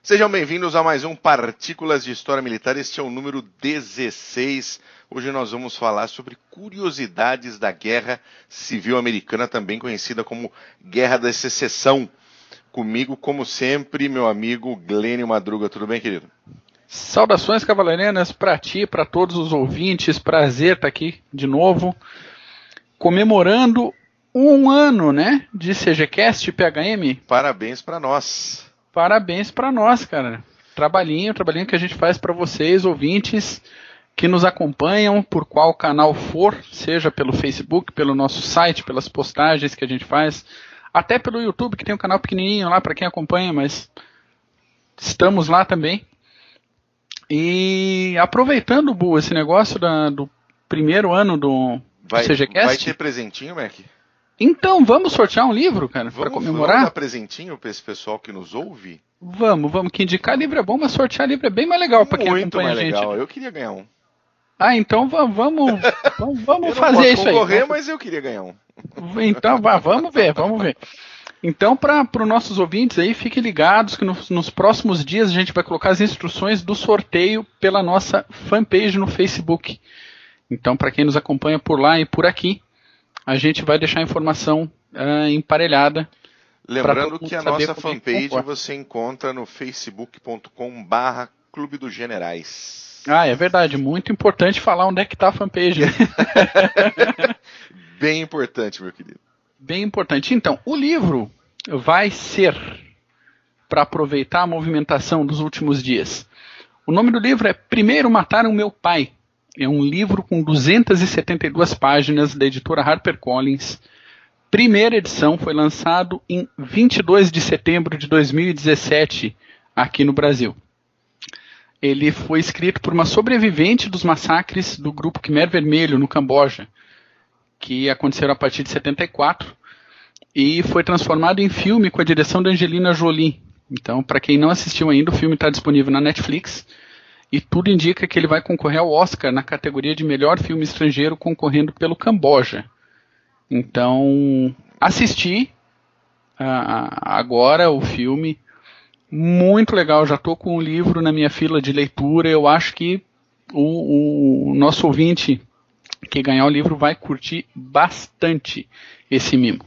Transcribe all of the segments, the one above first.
Sejam bem-vindos a mais um Partículas de História Militar. Este é o número 16. Hoje nós vamos falar sobre curiosidades da Guerra Civil Americana, também conhecida como Guerra da Secessão. Comigo, como sempre, meu amigo Glênio Madruga. Tudo bem, querido? Saudações cavalarianas para ti, para todos os ouvintes. Prazer estar aqui de novo, comemorando um ano, né, de CGCast PHM. Parabéns para nós. Parabéns para nós, cara. Trabalhinho que a gente faz para vocês, ouvintes, que nos acompanham, por qual canal for, seja pelo Facebook, pelo nosso site, pelas postagens que a gente faz, até pelo YouTube, que tem um canal pequenininho lá para quem acompanha, mas estamos lá também. E aproveitando, Bu, esse negócio do primeiro ano do CGCast. Vai ter presentinho, Mac? Então, vamos sortear um livro, cara, para comemorar? Vamos dar presentinho para esse pessoal que nos ouve? Vamos, que indicar livro é bom, mas sortear livro é bem mais legal para quem acompanha a gente. Muito mais legal, eu queria ganhar um. Ah, então vamos fazer isso aí. Eu não concorrer, mas eu queria ganhar um. Então, vamos ver. Então, para os nossos ouvintes aí, fiquem ligados que nos próximos dias a gente vai colocar as instruções do sorteio pela nossa fanpage no Facebook. Então, para quem nos acompanha por lá e por aqui, a gente vai deixar a informação emparelhada. Lembrando que a nossa fanpage você encontra no facebook.com/Clube dos Generais. Ah, é verdade. Muito importante falar onde é que está a fanpage. Bem importante, meu querido. Bem importante. Então, o livro vai ser, para aproveitar a movimentação dos últimos dias, o nome do livro é Primeiro Mataram Meu Pai. É um livro com 272 páginas da editora HarperCollins. Primeira edição foi lançado em 22 de setembro de 2017 aqui no Brasil. Ele foi escrito por uma sobrevivente dos massacres do grupo Khmer Vermelho no Camboja, que aconteceram a partir de 74, e foi transformado em filme com a direção da Angelina Jolie. Então, para quem não assistiu ainda, o filme está disponível na Netflix, e tudo indica que ele vai concorrer ao Oscar na categoria de melhor filme estrangeiro, concorrendo pelo Camboja. Então, assisti agora o filme, muito legal, já estou com o livro na minha fila de leitura. Eu acho que o nosso ouvinte que ganhar o livro vai curtir bastante esse mimo.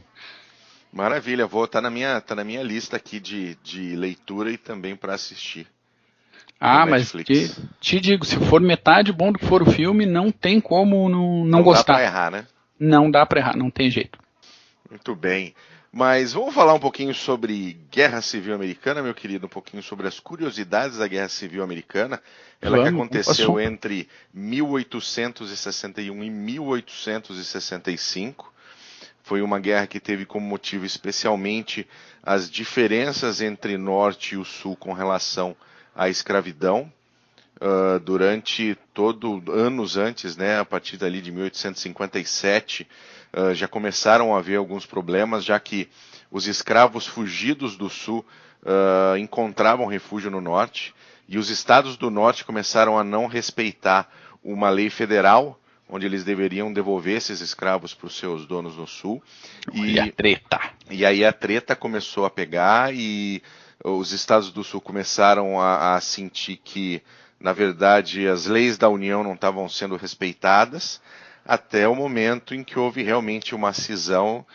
Maravilha, tá na minha lista aqui de leitura e também para assistir. Ah, mas te digo, se for metade bom do que for o filme, não tem como não gostar. Não dá para errar, né? Não dá para errar, não tem jeito. Muito bem. Mas vamos falar um pouquinho sobre Guerra Civil Americana, meu querido, um pouquinho sobre as curiosidades da Guerra Civil Americana. Ela que aconteceu entre 1861 e 1865. Foi uma guerra que teve como motivo especialmente as diferenças entre Norte e o Sul com relação à escravidão. Durante anos antes, né, a partir dali de 1857, já começaram a haver alguns problemas, já que os escravos fugidos do Sul encontravam refúgio no Norte, e os estados do Norte começaram a não respeitar uma lei federal, onde eles deveriam devolver esses escravos para os seus donos no Sul. E a treta. E aí a treta começou a pegar, e os estados do Sul começaram a sentir que, na verdade, as leis da União não estavam sendo respeitadas, até o momento em que houve realmente uma cisão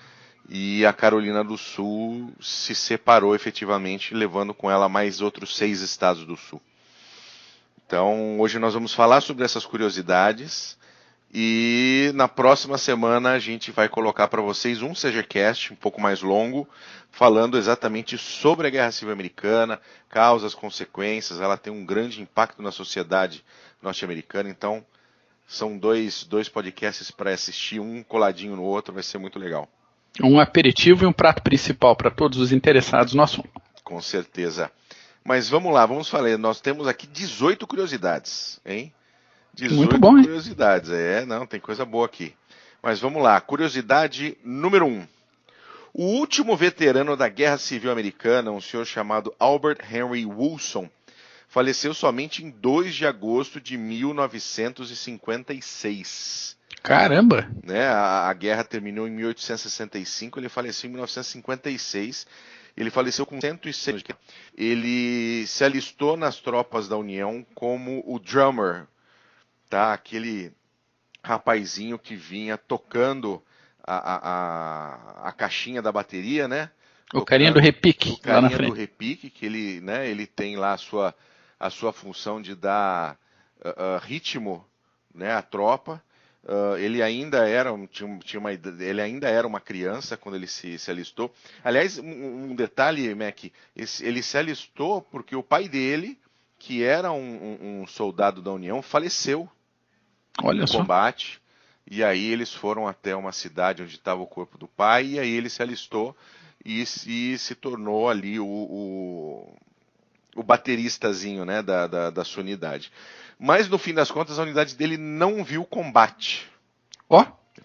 e a Carolina do Sul se separou efetivamente, levando com ela mais outros 6 estados do Sul. Então, hoje nós vamos falar sobre essas curiosidades, e na próxima semana a gente vai colocar para vocês um CGCast um pouco mais longo, falando exatamente sobre a Guerra Civil Americana, causas, consequências. Ela tem um grande impacto na sociedade norte-americana, então são dois podcasts para assistir, um coladinho no outro, vai ser muito legal. Um aperitivo e um prato principal para todos os interessados no assunto. Com certeza. Mas vamos lá, vamos falar. Nós temos aqui 18 curiosidades, hein? 18 muito bom, curiosidades. Tem coisa boa aqui. Mas vamos lá, curiosidade número 1. O último veterano da Guerra Civil Americana, um senhor chamado Albert Henry Wilson, faleceu somente em 2 de agosto de 1956. Caramba! Né? A guerra terminou em 1865, ele faleceu em 1956. Ele faleceu com 106 anos. Ele se alistou nas tropas da União como o drummer, tá? Aquele rapazinho que vinha tocando a caixinha da bateria, né? O carinha do repique. O carinha do repique, que ele, né, ele tem lá a sua função de dar ritmo, né, à tropa. Ele ainda era ele ainda era uma criança quando ele se alistou. Aliás, um detalhe, Mac, ele se alistou porque o pai dele, que era um soldado da União, faleceu no combate. E aí eles foram até uma cidade onde estava o corpo do pai, e aí ele se alistou e se tornou ali o bateristazinho, né, da sua unidade. Mas no fim das contas a unidade dele não viu combate.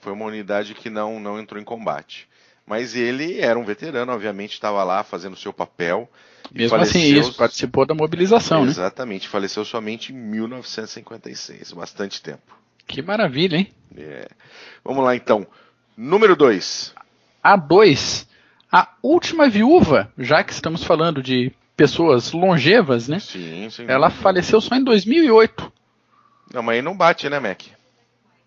Foi uma unidade que não entrou em combate. Mas ele era um veterano, obviamente estava lá fazendo o seu papel. Mesmo assim, participou da mobilização, né? Exatamente, faleceu somente em 1956, bastante tempo. Que maravilha, hein? Vamos lá então. Número 2. A 2. A última viúva, já que estamos falando de pessoas longevas, né? Sim. Ela faleceu só em 2008. Não, mas aí não bate, né, Mac?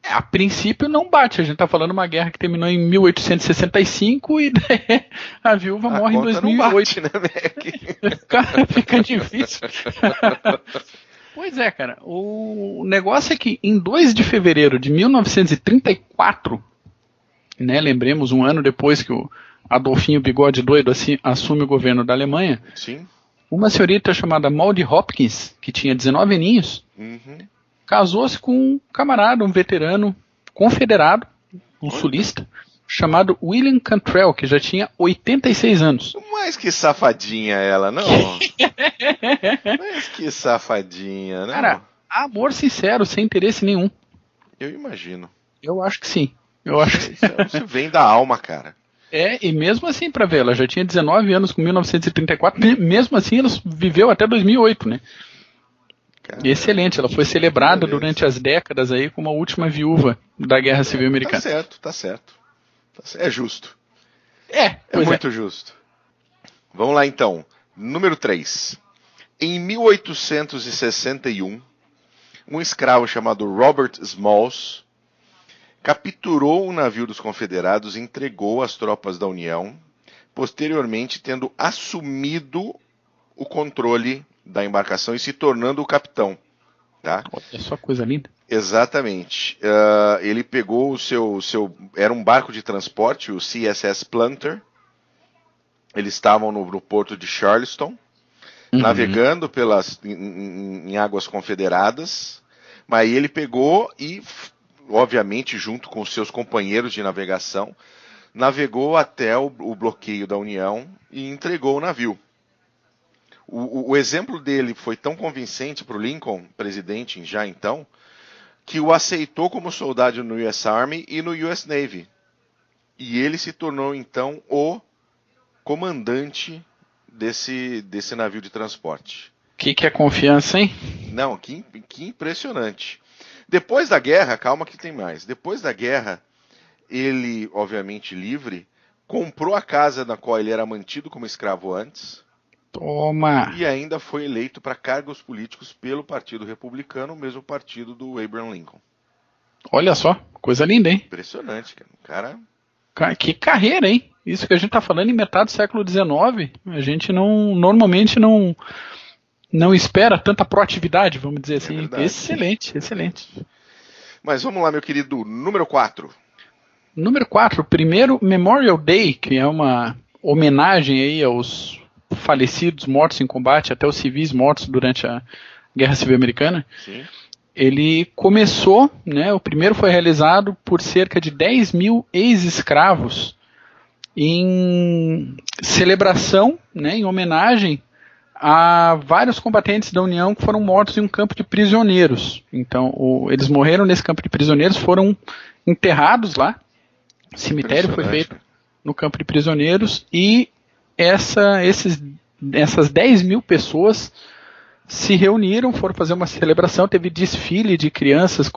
A princípio não bate. A gente tá falando de uma guerra que terminou em 1865 e a viúva morre em 2008. Não bate, né, Mac? Cara, fica difícil. Pois é, cara. O negócio é que em 2 de fevereiro de 1934, né, lembremos, um ano depois que o Adolfinho Bigode Doido assume o governo da Alemanha, sim, uma senhorita chamada Maudie Hopkins, que tinha 19 aninhos, casou-se com um camarada, um veterano confederado, um sulista, chamado William Cantrell, que já tinha 86 anos. Mas que safadinha ela, não? Mas que safadinha, não? Cara, amor sincero, sem interesse nenhum. Eu imagino. Eu acho que sim. Eu acho que... Isso vem da alma, cara. E mesmo assim, pra ver, ela já tinha 19 anos com 1934, mesmo assim ela viveu até 2008, né? Caramba, excelente, ela foi celebrada durante as décadas aí como a última viúva da Guerra Civil Americana. Tá certo. É justo. É muito justo. Vamos lá então. Número 3. Em 1861, um escravo chamado Robert Smalls capturou um navio dos Confederados e entregou às tropas da União, posteriormente tendo assumido o controle da embarcação e se tornando o capitão. Tá? Olha só coisa linda. Exatamente. Ele pegou o seu... Era um barco de transporte, o CSS Planter. Eles estavam no porto de Charleston, navegando em águas confederadas. Mas aí ele pegou e, obviamente, junto com os seus companheiros de navegação, navegou até o bloqueio da União e entregou o navio. O exemplo dele foi tão convincente para o Lincoln, presidente já então, que o aceitou como soldado no US Army e no US Navy. E ele se tornou então o comandante desse navio de transporte. Que é confiança, hein? Não, que impressionante. Depois da guerra, calma que tem mais. Depois da guerra, ele, obviamente livre, comprou a casa na qual ele era mantido como escravo antes. Toma! E ainda foi eleito para cargos políticos pelo Partido Republicano, o mesmo partido do Abraham Lincoln. Olha só, coisa linda, hein? Impressionante, cara. Que carreira, hein? Isso que a gente tá falando em metade do século XIX, a gente normalmente não espera tanta proatividade, vamos dizer assim. Excelente. Mas vamos lá, meu querido, número 4. Número 4, primeiro Memorial Day, que é uma homenagem aí aos falecidos, mortos em combate, até os civis mortos durante a Guerra Civil Americana. Sim. Ele começou, né, o primeiro foi realizado por cerca de 10 mil ex-escravos em celebração, né, em homenagem a vários combatentes da União que foram mortos em um campo de prisioneiros. Então, eles morreram nesse campo de prisioneiros, foram enterrados lá, o cemitério foi feito no campo de prisioneiros, e essas 10 mil pessoas se reuniram, foram fazer uma celebração, teve desfile de crianças,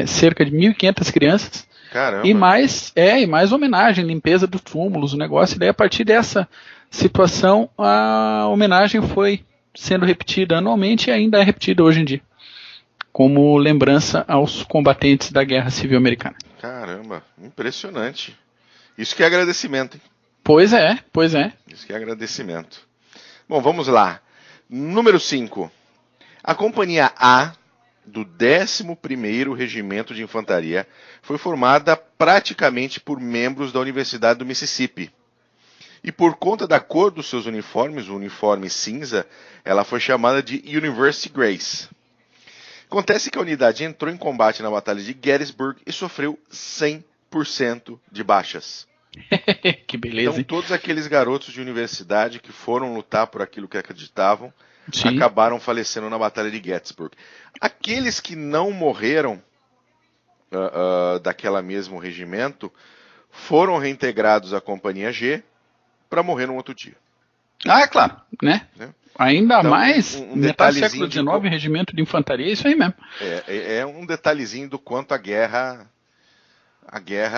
cerca de 1.500 crianças, Caramba. E mais homenagem, limpeza dos túmulos, o negócio. E daí, a partir dessa situação, a homenagem foi sendo repetida anualmente e ainda é repetida hoje em dia, como lembrança aos combatentes da Guerra Civil Americana. Caramba, impressionante. Isso que é agradecimento, hein? Pois é. Isso que é agradecimento. Bom, vamos lá. Número 5. A Companhia A do 11º Regimento de Infantaria foi formada praticamente por membros da Universidade do Mississippi. E por conta da cor dos seus uniformes, o uniforme cinza, ela foi chamada de University Grace. Acontece que a unidade entrou em combate na Batalha de Gettysburg e sofreu 100% de baixas. Que beleza. Então todos aqueles garotos de universidade que foram lutar por aquilo que acreditavam, Sim. acabaram falecendo na Batalha de Gettysburg. Aqueles que não morreram daquela mesmo regimento foram reintegrados à Companhia G para morrer num outro dia. Ah, é claro, né? Ainda Então, mais, metade do detalhezinho século XIX, regimento de infantaria, é isso aí mesmo. É um detalhezinho do quanto a guerra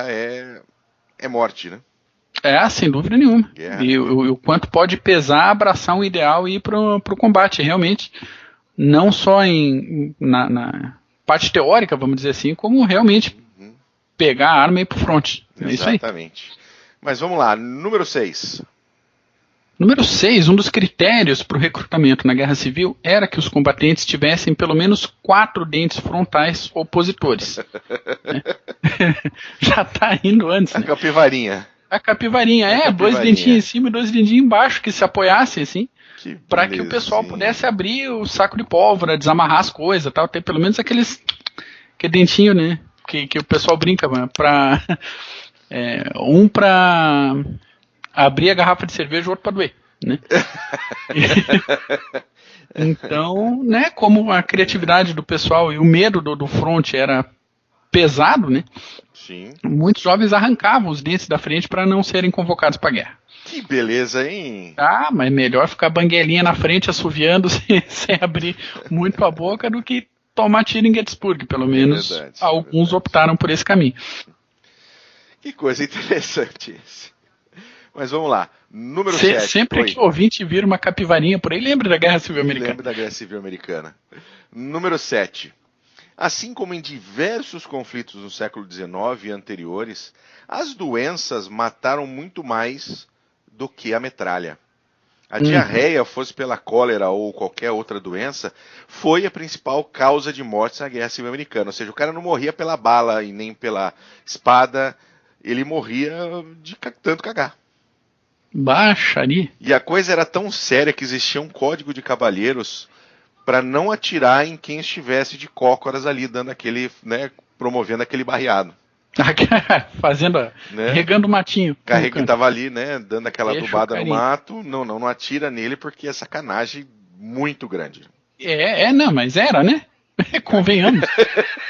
é morte, né? Sem dúvida nenhuma. Guerra. E o quanto pode pesar abraçar um ideal e ir pro combate, realmente. Não só na parte teórica, vamos dizer assim, como realmente pegar a arma e ir pro fronte. É isso aí. Exatamente. Mas vamos lá, número 6. Número 6, um dos critérios para o recrutamento na Guerra Civil era que os combatentes tivessem pelo menos 4 dentes frontais opositores. Já está indo antes, A né? capivarinha. A capivarinha, 2 dentinhos em cima e 2 dentinhos embaixo que se apoiassem assim, para que o pessoal pudesse abrir o saco de pólvora, desamarrar as coisas, tal, ter pelo menos aquele dentinho, né, que o pessoal brinca, para abrir a garrafa de cerveja, o outro para doer, né? Então, né, como a criatividade do pessoal e o medo do front era pesado, né? Sim. Muitos jovens arrancavam os dentes da frente para não serem convocados para a guerra. Que beleza, hein? Ah, mas melhor ficar banguelinha na frente, assoviando sem abrir muito a boca do que tomar tiro em Gettysburg. Pelo menos alguns optaram por esse caminho. Que coisa interessante esse. Mas vamos lá. Número 7. Sempre que o ouvinte vira uma capivarinha por aí, lembra da Guerra Civil Americana. Lembra da Guerra Civil Americana. Número 7. Assim como em diversos conflitos no século XIX e anteriores, as doenças mataram muito mais do que a metralha. A diarreia, fosse pela cólera ou qualquer outra doença, foi a principal causa de mortes na Guerra Civil Americana. Ou seja, o cara não morria pela bala e nem pela espada, ele morria de tanto cagar. Baixaria. E a coisa era tão séria que existia um código de cavalheiros para não atirar em quem estivesse de cócoras ali, dando aquele, né, promovendo aquele barreado. Fazendo, né? Regando o matinho. Que estava ali, né, dando aquela adubada no mato. Não atira nele porque é sacanagem muito grande. Não, mas era, né? Convenhamos.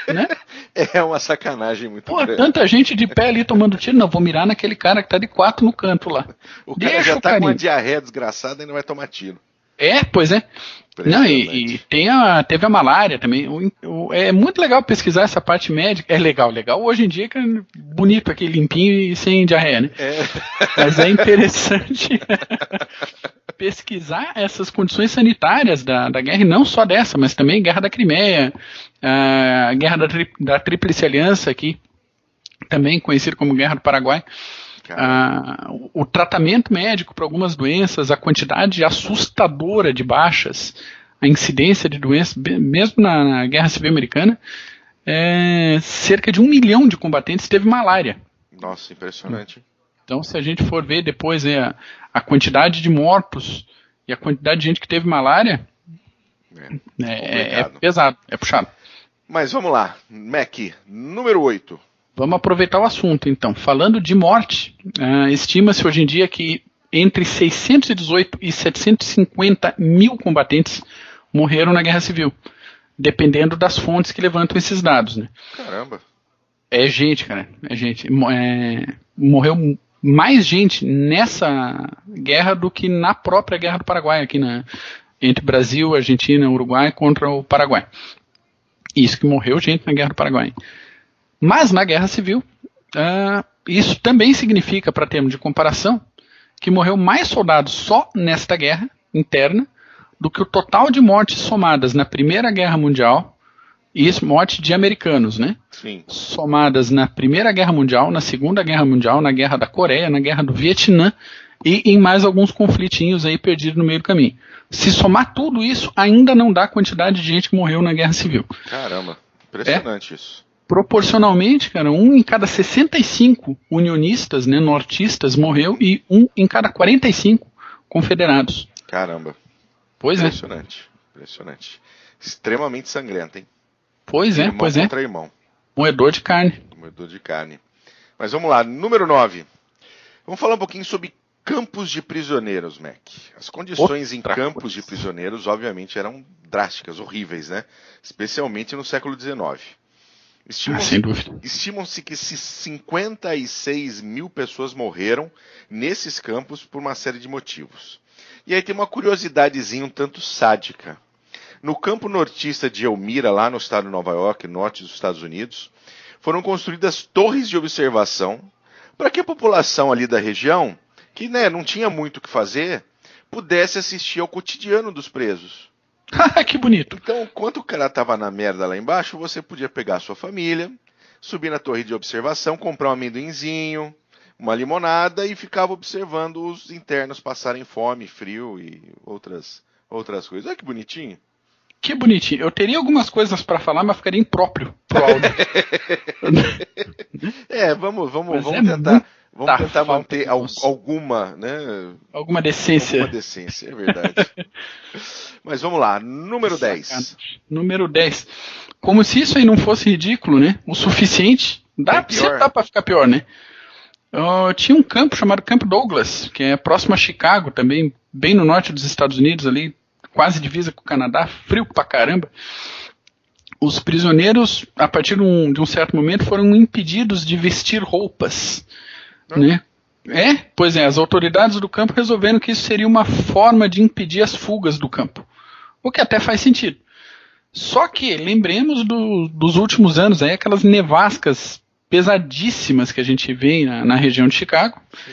Né? É uma sacanagem muito grande. Tanta gente de pé ali tomando tiro. Não, vou mirar naquele cara que tá de 4 no canto lá. O cara já tá com uma diarreia desgraçada e não vai tomar tiro. Pois é. Não, e teve a malária também. É muito legal pesquisar essa parte médica. É legal. Hoje em dia é bonito aqui, limpinho e sem diarreia, né? Mas é interessante pesquisar essas condições sanitárias da guerra, e não só dessa, mas também Guerra da Crimeia, a Guerra da Tríplice Aliança aqui, também conhecido como Guerra do Paraguai. O tratamento médico para algumas doenças, a quantidade assustadora de baixas, a incidência de doenças, mesmo na Guerra Civil Americana, cerca de 1 milhão de combatentes teve malária. Nossa, impressionante. Então, se a gente for ver depois a quantidade de mortos e a quantidade de gente que teve malária, é pesado, é puxado. Mas vamos lá, Mac, número 8. Vamos aproveitar o assunto, então. Falando de morte, estima-se hoje em dia que entre 618 e 750 mil combatentes morreram na Guerra Civil, dependendo das fontes que levantam esses dados, né? Caramba! É gente, cara, é gente. Morreu mais gente nessa guerra do que na própria Guerra do Paraguai, aqui entre Brasil, Argentina, Uruguai contra o Paraguai. Isso que morreu gente na Guerra do Paraguai. Mas na Guerra Civil, Isso também significa, para termos de comparação, que morreu mais soldados só nesta guerra interna do que o total de mortes somadas na Primeira Guerra Mundial, e isso morte de americanos, né? Sim. Somadas na Primeira Guerra Mundial, na Segunda Guerra Mundial, na Guerra da Coreia, na Guerra do Vietnã e em mais alguns conflitinhos aí perdidos no meio do caminho. Se somar tudo isso, ainda não dá a quantidade de gente que morreu na Guerra Civil. Caramba, impressionante isso. Proporcionalmente, cara, 1 em cada 65 unionistas, né, nortistas morreu e 1 em cada 45 confederados. Caramba. Pois é. Impressionante. Extremamente sangrento, hein? Pois é, irmão pois é. Contra irmão. Moedor de carne. Moedor de carne. Mas vamos lá, número 9. Vamos falar um pouquinho sobre campos de prisioneiros, Mac. As condições em campos de prisioneiros, obviamente, eram drásticas, horríveis, né? Especialmente no século XIX. Sem dúvida. Estimam-se que 56 mil pessoas morreram nesses campos por uma série de motivos. E aí tem uma curiosidadezinha um tanto sádica. No campo nortista de Elmira, lá no estado de Nova York, norte dos Estados Unidos, foram construídas torres de observação para que a população ali da região, que não tinha muito o que fazer, pudesse assistir ao cotidiano dos presos. Que bonito. Então, enquanto o cara tava na merda lá embaixo, você podia pegar a sua família, subir na torre de observação, comprar um amendoinzinho, uma limonada e ficava observando os internos passarem fome, frio e outras coisas. Olha que bonitinho. Que bonitinho. Eu teria algumas coisas para falar, mas ficaria impróprio pro áudio. Vamos tentar manter alguma, né? Alguma decência. Alguma decência, é verdade. Mas vamos lá, número 10. Número 10. Como se isso aí não fosse ridículo, né? O suficiente. Dá para ficar pior, né? Tinha um campo chamado Campo Douglas, que é próximo a Chicago, também bem no norte dos Estados Unidos, ali, quase divisa com o Canadá, frio pra caramba. Os prisioneiros, a partir de um certo momento, foram impedidos de vestir roupas. Né? Pois é, as autoridades do campo resolveram que isso seria uma forma de impedir as fugas do campo. O que até faz sentido. Só que, lembremos dos últimos anos, aí, aquelas nevascas pesadíssimas que a gente vê na região de Chicago. Sim.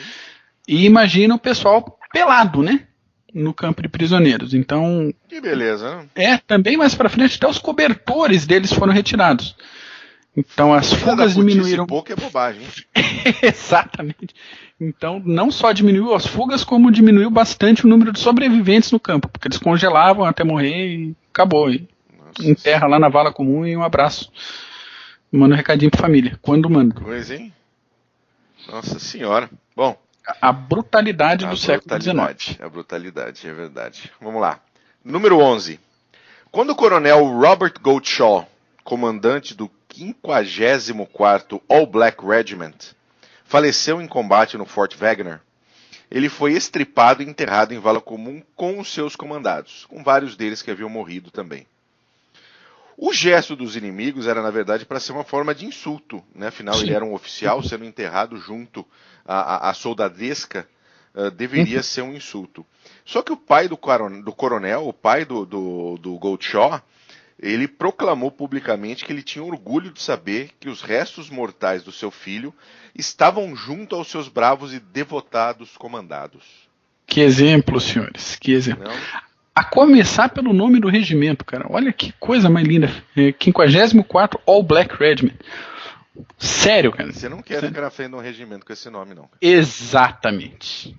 E imagina o pessoal pelado, né? No campo de prisioneiros. Então, que beleza, né? Também mais pra frente, até os cobertores deles foram retirados. Então as fugas diminuíram. Pouco é bobagem. Exatamente. Então não só diminuiu as fugas, como diminuiu bastante o número de sobreviventes no campo, porque eles congelavam até morrer e acabou. E enterra lá na vala comum e um abraço. Manda um recadinho pra família. Quando manda. Coisa, hein? Nossa senhora. Bom. A brutalidade do século XIX. A brutalidade, é verdade. Vamos lá. Número 11. Quando o coronel Robert Goldshall, comandante do 54º All Black Regiment, faleceu em combate no Fort Wagner, ele foi estripado e enterrado em vala comum com os seus comandados, com vários deles que haviam morrido também. O gesto dos inimigos era, na verdade, para ser uma forma de insulto, né? Afinal, ele era um oficial sendo enterrado junto à soldadesca, deveria ser um insulto. Só que o pai do coronel, o pai do Goldshall, ele proclamou publicamente que ele tinha orgulho de saber que os restos mortais do seu filho estavam junto aos seus bravos e devotados comandados. Que exemplo, senhores, que exemplo. Não? A começar pelo nome do regimento, cara. Olha que coisa mais linda. 54º All Black Regiment. Sério, cara. Você não quer ficar na frente de um regimento com esse nome, não. Cara. Exatamente.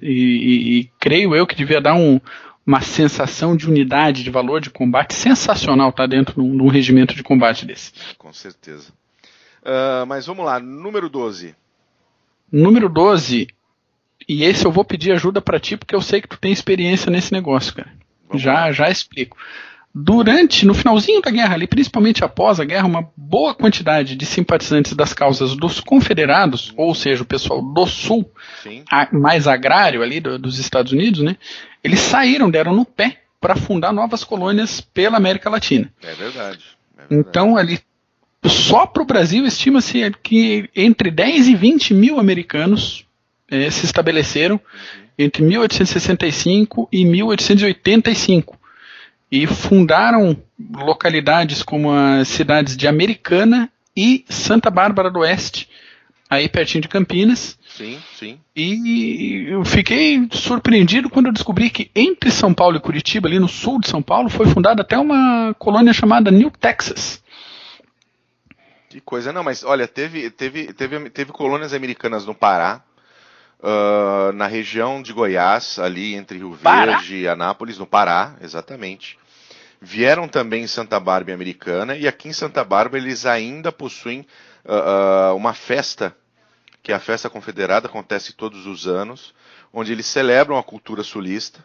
E creio eu que devia dar uma sensação de unidade, de valor de combate sensacional, tá dentro de um regimento de combate desse. Com certeza. Mas vamos lá, número 12. Número 12, e esse eu vou pedir ajuda para ti, porque eu sei que tu tem experiência nesse negócio, cara. Já explico. No finalzinho da guerra ali, principalmente após a guerra, uma boa quantidade de simpatizantes das causas dos confederados, ou seja, o pessoal do sul, mais agrário ali dos Estados Unidos, né? Eles deram no pé para fundar novas colônias pela América Latina. É verdade. Então, ali, só para o Brasil, estima-se que entre 10 e 20 mil americanos se estabeleceram entre 1865 e 1885. E fundaram localidades como as cidades de Americana e Santa Bárbara do Oeste, aí pertinho de Campinas. Sim, sim. E eu fiquei surpreendido quando eu descobri que entre São Paulo e Curitiba, ali no sul de São Paulo, foi fundada até uma colônia chamada New Texas. Que coisa, não, mas olha, teve colônias americanas no Pará, na região de Goiás, ali entre Rio Verde e Anápolis, no Pará, exatamente. Vieram também em Santa Bárbara Americana, e aqui em Santa Bárbara eles ainda possuem uma festa, que é a Festa Confederada, acontece todos os anos, onde eles celebram a cultura sulista.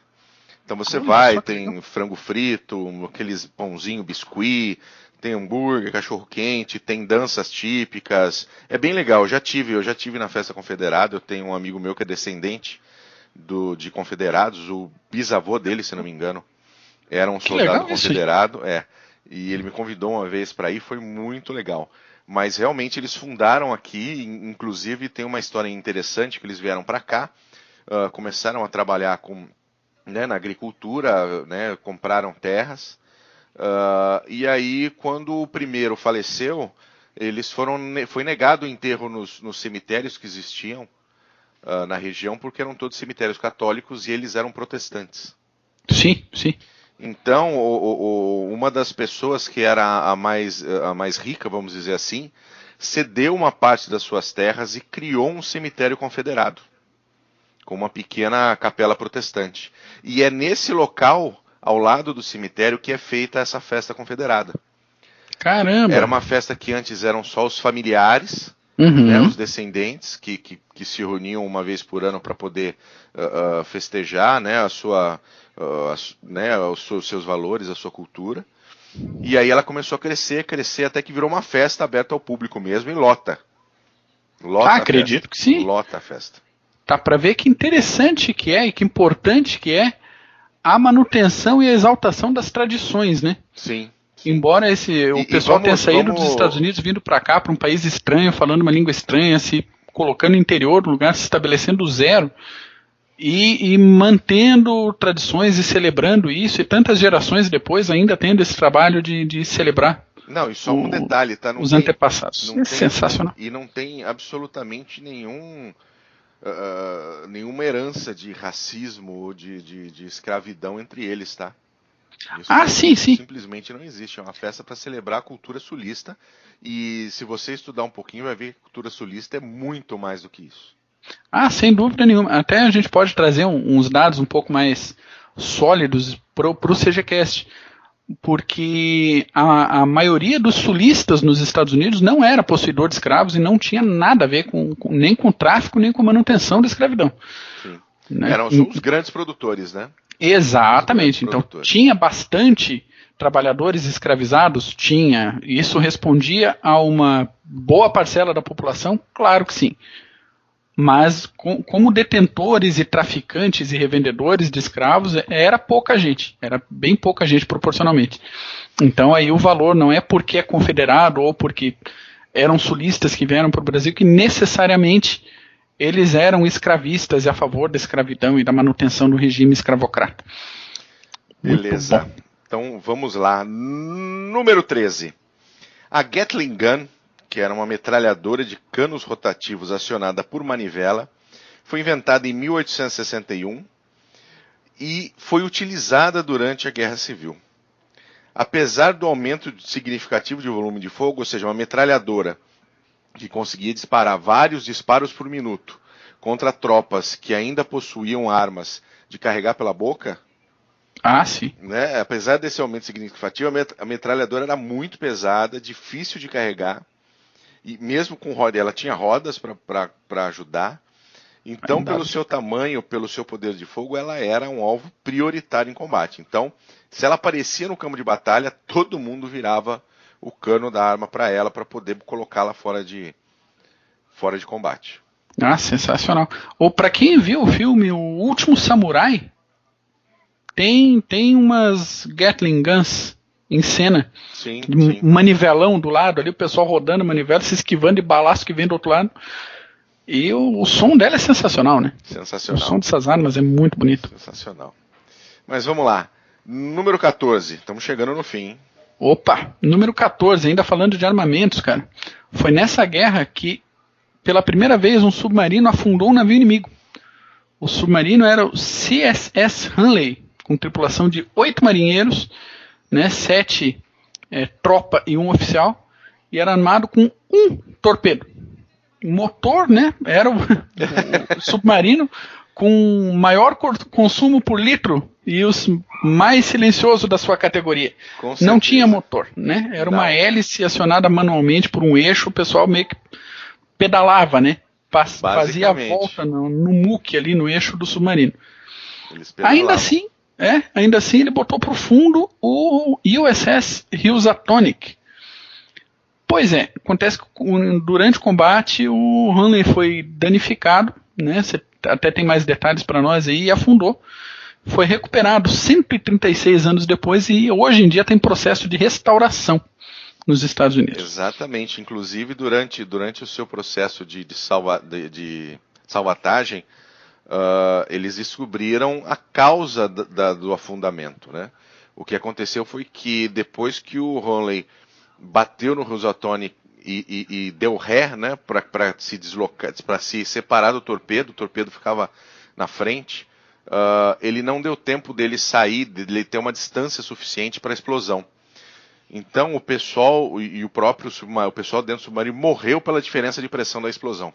Então você vai, tem frango frito, aqueles pãozinho, biscuit, tem hambúrguer, cachorro quente, tem danças típicas. É bem legal, eu já tive na Festa Confederada. Eu tenho um amigo meu que é descendente de confederados, o bisavô dele, se não me engano, era um soldado confederado, e ele me convidou uma vez para ir, foi muito legal. Mas realmente eles fundaram aqui, inclusive tem uma história interessante que eles vieram para cá, começaram a trabalhar na agricultura, compraram terras, e aí quando o primeiro faleceu, foi negado o enterro nos cemitérios que existiam na região, porque eram todos cemitérios católicos e eles eram protestantes. Sim, sim. Então, uma das pessoas que era a mais rica, vamos dizer assim, cedeu uma parte das suas terras e criou um cemitério confederado, com uma pequena capela protestante. E é nesse local, ao lado do cemitério, que é feita essa festa confederada. Caramba! Era uma festa que antes eram só os familiares, os descendentes, que se reuniam uma vez por ano para poder festejar os seus valores, a sua cultura. E aí ela começou a crescer, até que virou uma festa aberta ao público mesmo e lota. Acredito que sim. Lota a festa. Tá para ver que interessante que é e que importante que é a manutenção e a exaltação das tradições, né? Sim. Embora o pessoal tenha saído dos Estados Unidos, vindo para cá, para um país estranho, falando uma língua estranha, se colocando no interior do lugar, se estabelecendo do zero e mantendo tradições e celebrando isso, e tantas gerações depois ainda tendo esse trabalho de celebrar. Não, e só um detalhe, tá? Os antepassados. Sensacional. E não tem absolutamente nenhuma herança de racismo ou de escravidão entre eles, tá? Sim. Simplesmente não existe. É uma festa para celebrar a cultura sulista. E se você estudar um pouquinho, vai ver que a cultura sulista é muito mais do que isso. Sem dúvida nenhuma. Até a gente pode trazer uns dados um pouco mais sólidos para o CGCast. Porque a maioria dos sulistas nos Estados Unidos não era possuidor de escravos e não tinha nada a ver nem com tráfico, nem com manutenção da escravidão. Sim. Eram os grandes produtores, né? Exatamente. Então, tinha bastante trabalhadores escravizados? Tinha. Isso respondia a uma boa parcela da população? Claro que sim. Mas, como detentores e traficantes e revendedores de escravos, era pouca gente. Era bem pouca gente proporcionalmente. Então, aí o valor não é porque é confederado ou porque eram sulistas que vieram para o Brasil que necessariamente eles eram escravistas e a favor da escravidão e da manutenção do regime escravocrata. Beleza. Então vamos lá. Número 13. A Gatling Gun, que era uma metralhadora de canos rotativos acionada por manivela, foi inventada em 1861 e foi utilizada durante a Guerra Civil. Apesar do aumento significativo de volume de fogo, ou seja, uma metralhadora que conseguia disparar vários disparos por minuto contra tropas que ainda possuíam armas de carregar pela boca. Sim. Né? Apesar desse aumento significativo, a metralhadora era muito pesada, difícil de carregar, e mesmo com roda, ela tinha rodas para ajudar. Então, pelo seu tamanho, pelo seu poder de fogo, ela era um alvo prioritário em combate. Então, se ela aparecia no campo de batalha, todo mundo virava o cano da arma para ela, para poder colocá-la fora de combate. Sensacional. Ou para quem viu o filme O Último Samurai, tem umas Gatling Guns em cena. Sim. Manivelão do lado ali, o pessoal rodando manivela, se esquivando de balaço que vem do outro lado. E o som dela é sensacional, né? Sensacional. O som dessas armas é muito bonito. Sensacional. Mas vamos lá. Número 14. Estamos chegando no fim, hein? Opa, número 14, ainda falando de armamentos, cara. Foi nessa guerra que, pela primeira vez, um submarino afundou um navio inimigo. O submarino era o CSS Hunley, com tripulação de 8 marinheiros, né, 7 tropa e 1 oficial, e era armado com um torpedo. O motor, né, era o submarino com maior consumo por litro e os mais silencioso da sua categoria. Não tinha motor, né? Era uma hélice acionada manualmente por um eixo, o pessoal meio que pedalava, né? Fazia a volta no muque ali no eixo do submarino. Ainda assim ele botou para o fundo o USS Housatonic. Pois é, acontece que durante o combate o Hunley foi danificado, né? Você até tem mais detalhes para nós aí, e afundou. Foi recuperado 136 anos depois e hoje em dia tem processo de restauração nos Estados Unidos. Exatamente, inclusive durante o seu processo de salvatagem, eles descobriram a causa do afundamento, né? O que aconteceu foi que depois que o Hunley bateu no Housatonic e deu ré, né, para se deslocar, para se separar do torpedo, o torpedo ficava na frente, ele não deu tempo dele sair, dele ter uma distância suficiente para a explosão. Então o pessoal e o pessoal dentro do submarino morreu pela diferença de pressão da explosão.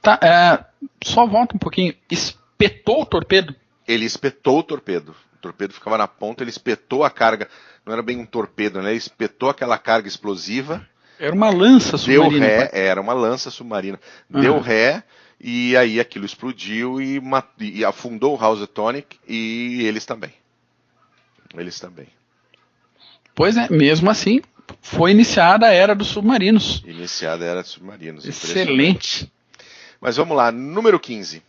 Tá, só volta um pouquinho. Espetou o torpedo? Ele espetou o torpedo. O torpedo ficava na ponta, ele espetou a carga. Não era bem um torpedo, né? Ele espetou aquela carga explosiva. Era uma lança submarina. Deu ré, era uma lança submarina. Deu ré, e aí aquilo explodiu e afundou o Housatonic e eles também. Pois é, mesmo assim, foi iniciada a Era dos Submarinos. Excelente. Mas vamos lá, número 15.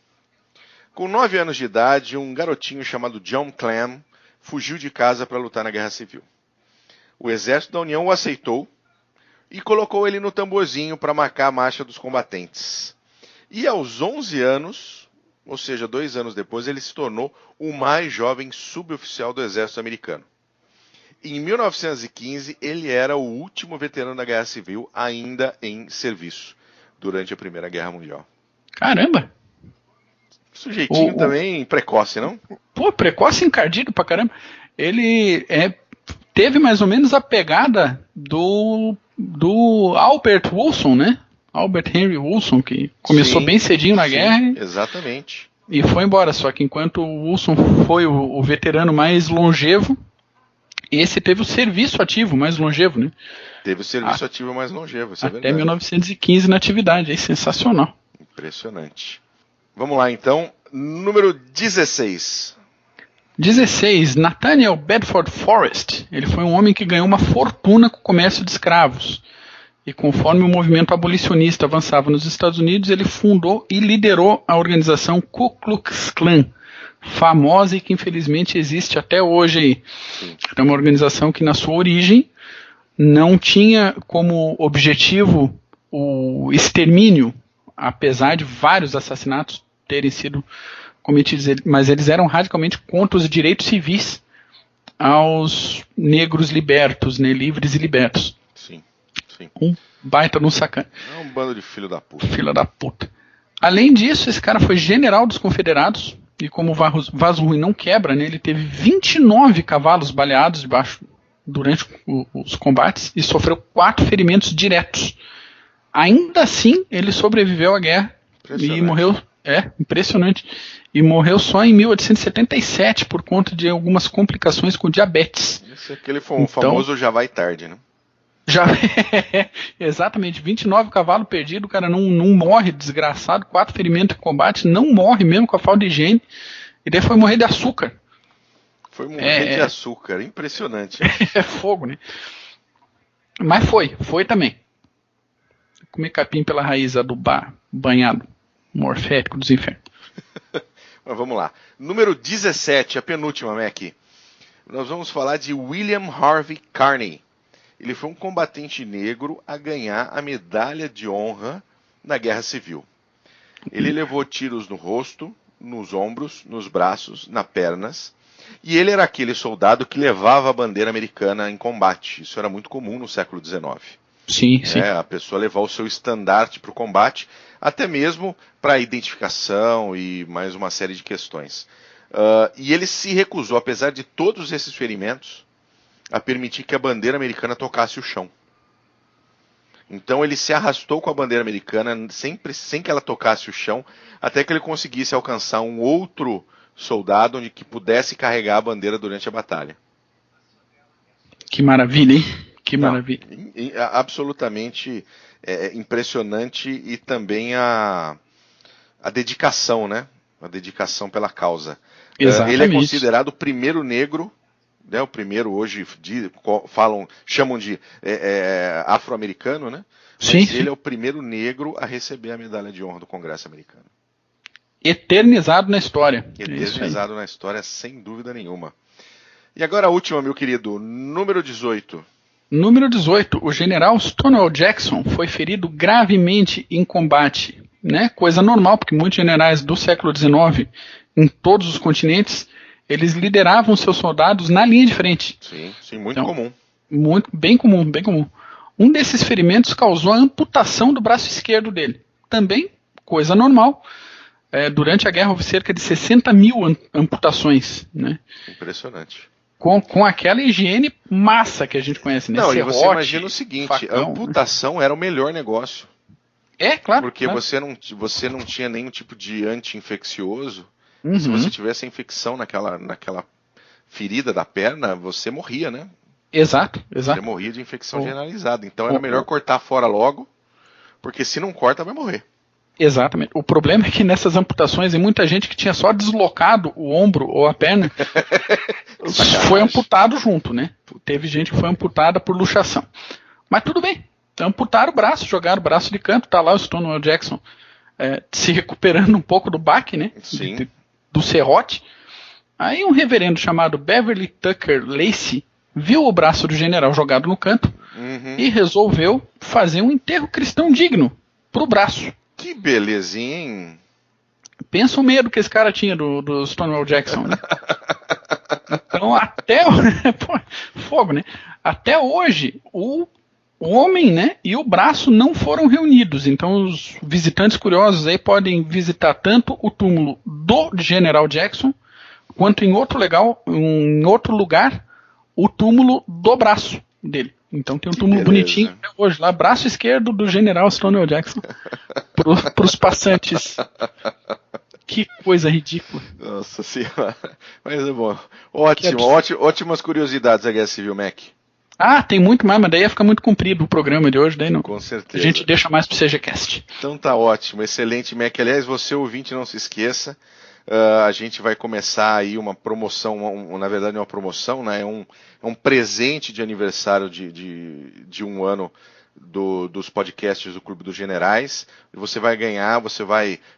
Com 9 anos de idade, um garotinho chamado John Clam fugiu de casa para lutar na Guerra Civil. O exército da União o aceitou e colocou ele no tamborzinho para marcar a marcha dos combatentes. E aos 11 anos, ou seja, 2 anos depois, ele se tornou o mais jovem suboficial do exército americano. Em 1915, ele era o último veterano da Guerra Civil ainda em serviço durante a Primeira Guerra Mundial. Caramba! Sujeitinho também precoce, não? Pô, precoce encardido pra caramba. Ele teve mais ou menos a pegada do Albert Wilson, né? Albert Henry Wilson, que começou bem cedinho na guerra. Exatamente. E foi embora. Só que enquanto o Wilson foi o veterano mais longevo, esse teve o serviço ativo mais longevo, né? Teve o serviço ativo mais longevo, isso é verdade. Até 1915 na atividade, é sensacional. Impressionante. Vamos lá então, número 16. 16. Nathaniel Bedford Forrest. Ele foi um homem que ganhou uma fortuna com o comércio de escravos. E conforme o movimento abolicionista avançava nos Estados Unidos, ele fundou e liderou a organização Ku Klux Klan, famosa e que infelizmente existe até hoje aí. É uma organização que na sua origem não tinha como objetivo o extermínio, apesar de vários assassinatos terem sido cometidos, mas eles eram radicalmente contra os direitos civis aos negros libertos, né, livres e libertos. Sim. Um baita de um sacana. É um bando de filho da puta. Filho da puta. Além disso, esse cara foi general dos confederados, e como o vaso ruim não quebra, né, ele teve 29 cavalos baleados durante os combates e sofreu 4 ferimentos diretos. Ainda assim, ele sobreviveu à guerra e morreu. Impressionante. E morreu só em 1877 por conta de algumas complicações com diabetes. Esse é aquele famoso já vai tarde, né? Exatamente, 29 cavalos perdidos, o cara não morre desgraçado, 4 ferimentos em combate, não morre mesmo com a falta de higiene, e daí foi morrer de açúcar. Foi morrer de açúcar, impressionante. É fogo, né? Mas foi também. Comer capim pela raiz, adubar, banhado, morfético dos infernos. Mas vamos lá. Número 17, a penúltima, Mac. Nós vamos falar de William Harvey Carney. Ele foi um combatente negro a ganhar a medalha de honra na Guerra Civil. Ele levou tiros no rosto, nos ombros, nos braços, nas pernas, e ele era aquele soldado que levava a bandeira americana em combate. Isso era muito comum no século XIX. Sim, sim. A pessoa levar o seu estandarte para o combate, até mesmo para identificação e mais uma série de questões. E ele se recusou, apesar de todos esses ferimentos, a permitir que a bandeira americana tocasse o chão. Então ele se arrastou com a bandeira americana sempre sem que ela tocasse o chão, até que ele conseguisse alcançar um outro soldado onde que pudesse carregar a bandeira durante a batalha. Que maravilha, hein? Que maravilha. Absolutamente impressionante, e também a dedicação, né? A dedicação pela causa. Ele é considerado o primeiro negro, né? O primeiro hoje chamam de afro-americano, né? Mas ele é o primeiro negro a receber a medalha de honra do Congresso americano. Eternizado na história. Eternizado na história, sem dúvida nenhuma. E agora a última, meu querido, número 18. Número 18, o general Stonewall Jackson foi ferido gravemente em combate. Né? Coisa normal, porque muitos generais do século XIX, em todos os continentes, eles lideravam seus soldados na linha de frente. Sim, muito comum. Bem comum, bem comum. Um desses ferimentos causou a amputação do braço esquerdo dele. Também, coisa normal. Durante a guerra houve cerca de 60 mil amputações. Né? Impressionante. Com aquela higiene massa que a gente conhece. Né? Não, e você imagina o seguinte, facão, a amputação era o melhor negócio. Claro. Porque claro. você não tinha nenhum tipo de anti-infeccioso. Uhum. Se você tivesse infecção naquela ferida da perna, você morria, né? Exato. Você morria de infecção generalizada. Então era melhor cortar fora logo, porque se não corta, vai morrer. Exatamente. O problema é que nessas amputações, e muita gente que tinha só deslocado o ombro ou a perna foi amputado junto, né? Teve gente que foi amputada por luxação. Mas tudo bem. Amputaram o braço, jogaram o braço de canto, tá lá o Stonewall Jackson se recuperando um pouco do baque, né? Sim. Do serrote. Aí um reverendo chamado Beverly Tucker Lacey viu o braço do general jogado no canto e resolveu fazer um enterro cristão digno pro braço. Que belezinha, hein? Pensa o medo que esse cara tinha do Stonewall Jackson, né? Então até fogo, né? Até hoje o homem, né, e o braço não foram reunidos. Então os visitantes curiosos aí podem visitar tanto o túmulo do General Jackson quanto em outro lugar o túmulo do braço dele. Então tem um túmulo bonitinho até hoje lá, braço esquerdo do General Stonewall Jackson para os passantes. Que coisa ridícula. Nossa senhora. Mas é bom. Ótimas curiosidades da Guerra Civil, Mac. Tem muito mais, mas daí ia ficar muito comprido o programa de hoje, daí não. Com certeza. A gente deixa mais pro CGCast. Então tá ótimo, excelente, Mac. Aliás, você ouvinte, não se esqueça, a gente vai começar aí uma promoção, na verdade não é uma promoção, né? É um presente de aniversário de um ano dos podcasts do Clube dos Generais. Você vai ganhar,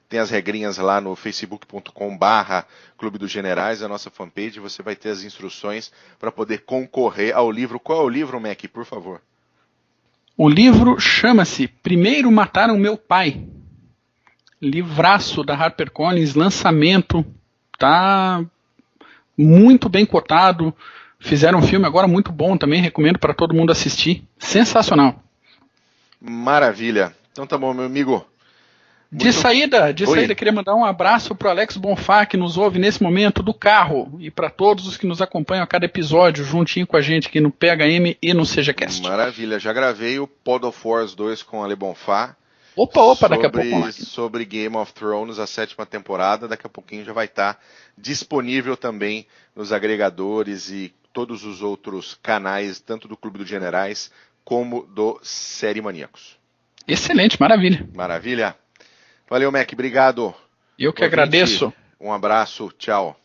tem as regrinhas lá no facebook.com/Clube dos Generais, a nossa fanpage, você vai ter as instruções para poder concorrer ao livro. Qual é o livro, Mac, por favor? O livro chama-se Primeiro Mataram Meu Pai. Livraço da HarperCollins, lançamento, tá muito bem cotado. Fizeram um filme agora muito bom também, recomendo para todo mundo assistir. Sensacional. Maravilha. Então tá bom, meu amigo. De saída, queria mandar um abraço pro Alex Bonfá, que nos ouve nesse momento do carro, e para todos os que nos acompanham a cada episódio, juntinho com a gente aqui no PHM e no CGCast. Maravilha, já gravei o Pod of Wars 2 com o Ale Bonfá. Daqui a pouco. Sobre Game of Thrones, a 7ª temporada, daqui a pouquinho já vai estar disponível também nos agregadores e todos os outros canais, tanto do Clube dos Generais como do Série Maníacos. Excelente, maravilha. Maravilha. Valeu, Mac, obrigado. Eu que agradeço. Um abraço, tchau.